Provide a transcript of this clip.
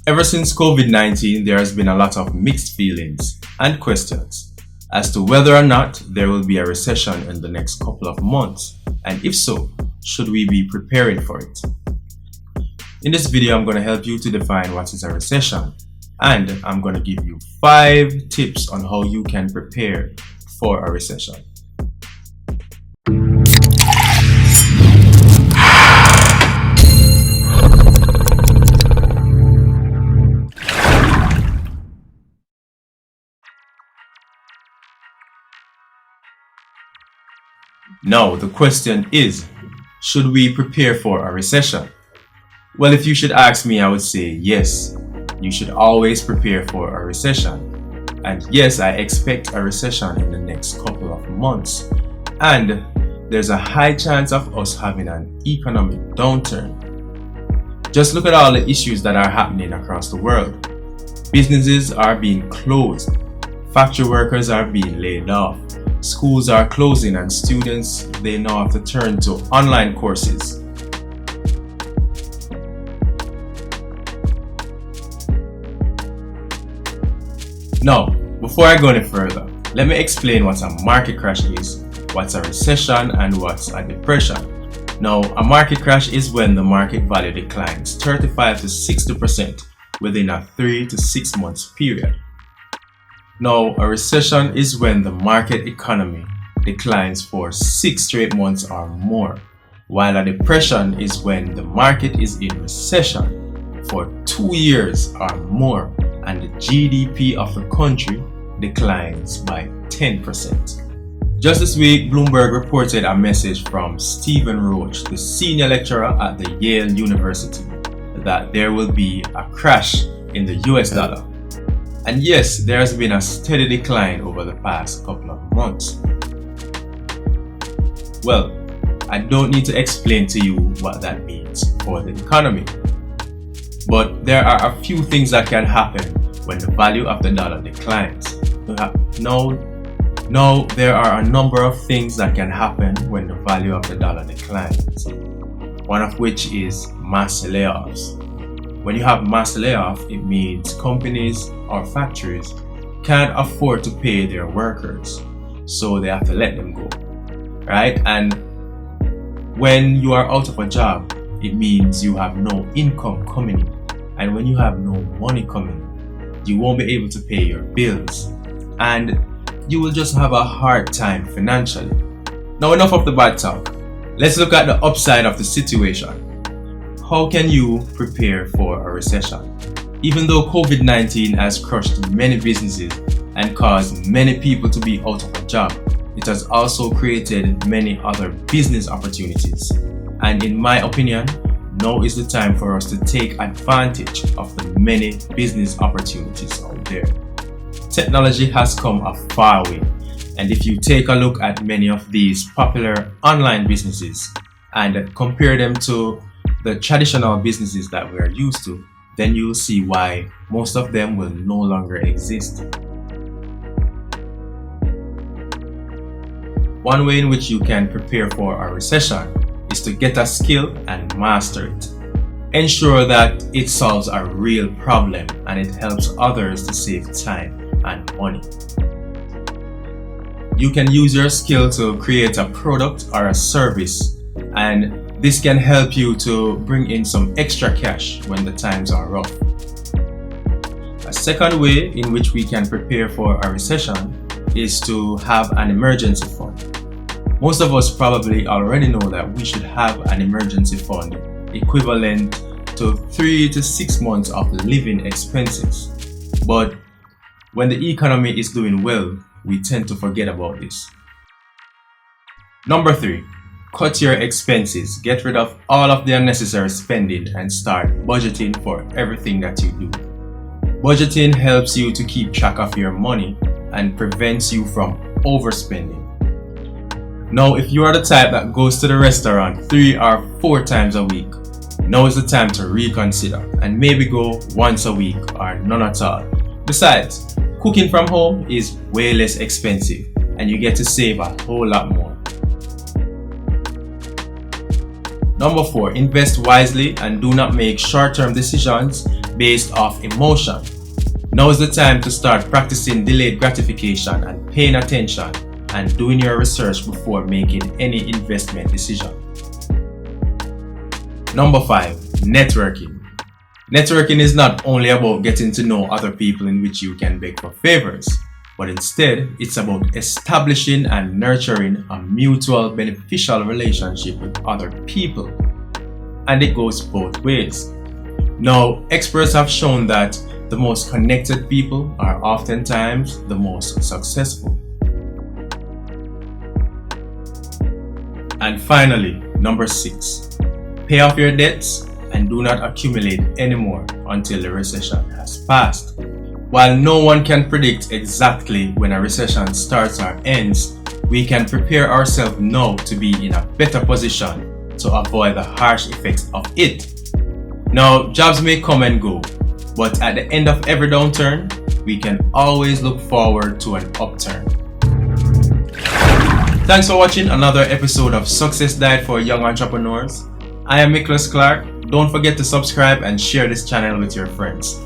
Ever since COVID-19, there has been a lot of mixed feelings and questions as to whether or not there will be a recession in the next couple of months, and if so, should we be preparing for it? In this video, I'm going to help you to define what is a recession, and I'm going to give you 5 tips on how you can prepare for a recession. Now, the question is, should we prepare for a recession? Well, if you should ask me, I would say yes. You should always prepare for a recession. And yes, I expect a recession in the next couple of months. And there's a high chance of us having an economic downturn. Just look at all the issues that are happening across the world. Businesses are being closed. Factory workers are being laid off. Schools are closing and students, they now have to turn to online courses. Now, before I go any further, let me explain what a market crash is, what's a recession, and what's a depression. Now, a market crash is when the market value declines 35 to 60% within a 3 to 6 months period. Now, a recession is when the market economy declines for 6 straight months or more, while a depression is when the market is in recession for 2 years or more and the GDP of the country declines by 10%. Just this week, Bloomberg reported a message from Stephen Roach, the senior lecturer at the Yale University, that there will be a crash in the US dollar. And yes, there has been a steady decline over the past couple of months. Well, I don't need to explain to you what that means for the economy. But there are a few things that can happen when the value of the dollar declines. No, there are a number of things that can happen when the value of the dollar declines. One of which is mass layoffs. When you have mass layoff, it means companies or factories can't afford to pay their workers, so they have to let them go, right? And when you are out of a job, it means you have no income coming in, and when you have no money coming in, you won't be able to pay your bills, and you will just have a hard time financially. Now, enough of the bad talk. Let's look at the upside of the situation. How can you prepare for a recession? Even though COVID-19 has crushed many businesses and caused many people to be out of a job, it has also created many other business opportunities. And in my opinion, now is the time for us to take advantage of the many business opportunities out there. Technology has come a far way, and if you take a look at many of these popular online businesses and compare them to the traditional businesses that we are used to, then you'll see why most of them will no longer exist. One way in which you can prepare for a recession is to get a skill and master it. Ensure that it solves a real problem and it helps others to save time and money. You can use your skill to create a product or a service, and this can help you to bring in some extra cash when the times are rough. A second way in which we can prepare for a recession is to have an emergency fund. Most of us probably already know that we should have an emergency fund equivalent to 3 to 6 months of living expenses. But when the economy is doing well, we tend to forget about this. Number 3. Cut your expenses. Get rid of all of the unnecessary spending and start budgeting for everything that you do. Budgeting helps you to keep track of your money and prevents you from overspending. Now, if you are the type that goes to the restaurant 3 or 4 times a week, now is the time to reconsider and maybe go once a week or none at all. Besides, cooking from home is way less expensive and you get to save a whole lot more. Number 4, invest wisely and do not make short-term decisions based off emotion. Now is the time to start practicing delayed gratification and paying attention and doing your research before making any investment decision. Number 5, networking. Networking is not only about getting to know other people in which you can beg for favors, but instead it's about establishing and nurturing a mutual beneficial relationship with other people. And it goes both ways. Now, experts have shown that the most connected people are oftentimes the most successful. And finally, number 6, pay off your debts and do not accumulate anymore until the recession has passed. While no one can predict exactly when a recession starts or ends, we can prepare ourselves now to be in a better position to avoid the harsh effects of it. Now, jobs may come and go, but at the end of every downturn, we can always look forward to an upturn. Thanks for watching another episode of Success Diet for Young Entrepreneurs. I am Miklos Clarke. Don't forget to subscribe and share this channel with your friends.